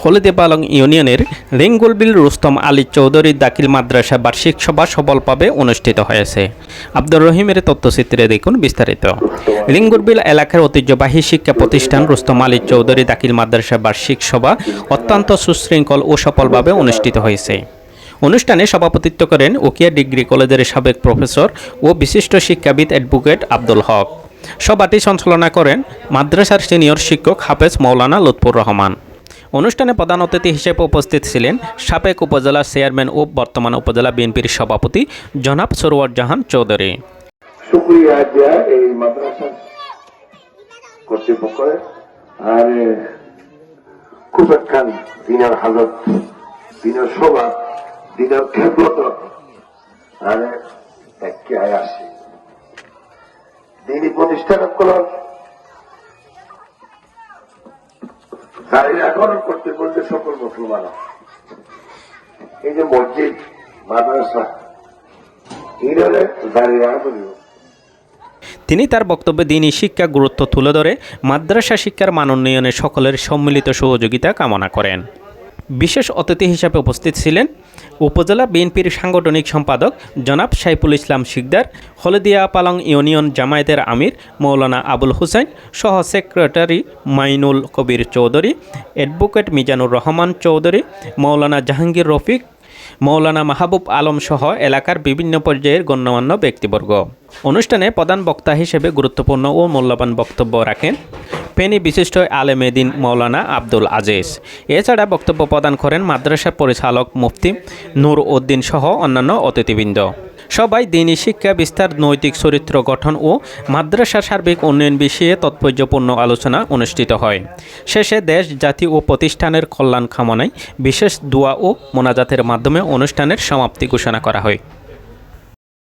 হলদিয়া পালং ইউনিয়নের রেঙ্গুলবিল রুস্তম আলী চৌধুরী দাখিল মাদ্রাসা বার্ষিক সভা সফলভাবে অনুষ্ঠিত হয়েছে। আব্দুর রহিমের তথ্যচিত্রে দেখুন বিস্তারিত। রেঙ্গুলবিল এলাকার ঐতিহ্যবাহী শিক্ষা প্রতিষ্ঠান রুস্তম আলী চৌধুরী দাখিল মাদ্রাসা বার্ষিক সভা অত্যন্ত সুশৃঙ্খল ও সফলভাবে অনুষ্ঠিত হয়েছে। অনুষ্ঠানে সভাপতিত্ব করেন উকিয়া ডিগ্রি কলেজের সাবেক প্রফেসর ও বিশিষ্ট শিক্ষাবিদ অ্যাডভোকেট আব্দুল হক। সভাটি সঞ্চালনা করেন মাদ্রাসার সিনিয়র শিক্ষক হাফেজ মৌলানা লুৎফুর রহমান। অনুষ্ঠানে প্রধান অতিথি হিসেবে উপস্থিত ছিলেন সাবেক উপজেলা চেয়ারম্যান ও বর্তমান উপজেলা বিএনপির সভাপতি জনাব সরওয়ার জাহান চৌধুরী। শুকরিয়া দিয়া এই মাদ্রাসা কর্তৃপক্ষ আর খুব একখান দিনের হাজত দিনের সভা দিনের খেদমত আর একে আসে দিনই প্রতিষ্ঠান করার জারিরাকরণ করতে বলতে সকল মুসলমান এই যে মসজিদ মাদ্রাসা এইভাবে জারিরাকরণ। তিনি তার বক্তব্যে দ্বীনি শিক্ষা গুরুত্ব তুলে ধরে মাদ্রাসা শিক্ষার মান উন্নয়নে সকলের সম্মিলিত সহযোগিতা কামনা করেন। বিশেষ অতিথি হিসেবে উপস্থিত ছিলেন উপজেলা বিএনপির সাংগঠনিক সম্পাদক জনাব সাইফুল ইসলাম শিকদার, হলদিয়া পালং ইউনিয়ন জামায়াতের আমির মৌলানা আবুল হুসাইন, সহ সেক্রেটারি মাইনুল কবির চৌধুরী, অ্যাডভোকেট মিজানুর রহমান চৌধুরী, মৌলানা জাহাঙ্গীর রফিক, মৌলানা মাহবুব আলম সহ এলাকার বিভিন্ন পর্যায়ের গণ্যমান্য ব্যক্তিবর্গ। অনুষ্ঠানে প্রধান বক্তা হিসেবে গুরুত্বপূর্ণ ও মূল্যবান বক্তব্য রাখেন ফেনী বিশিষ্ট আলেমে দ্বীন মৌলানা আব্দুল আজিজ। এছাড়া বক্তব্য প্রদান করেন মাদ্রাসার পরিচালক মুফতি নূর উদ্দিন সহ অন্যান্য অতিথিবৃন্দ। সবাই দ্বীনি শিক্ষা বিস্তার, নৈতিক চরিত্র গঠন ও মাদ্রাসার সার্বিক উন্নয়ন বিষয়ে তাৎপর্যপূর্ণ আলোচনা অনুষ্ঠিত হয়। শেষে দেশ, জাতি ও প্রতিষ্ঠানের কল্যাণ কামনায় বিশেষ দোয়া ও মোনাজাতের মাধ্যমে অনুষ্ঠানের সমাপ্তি ঘোষণা করা হয়।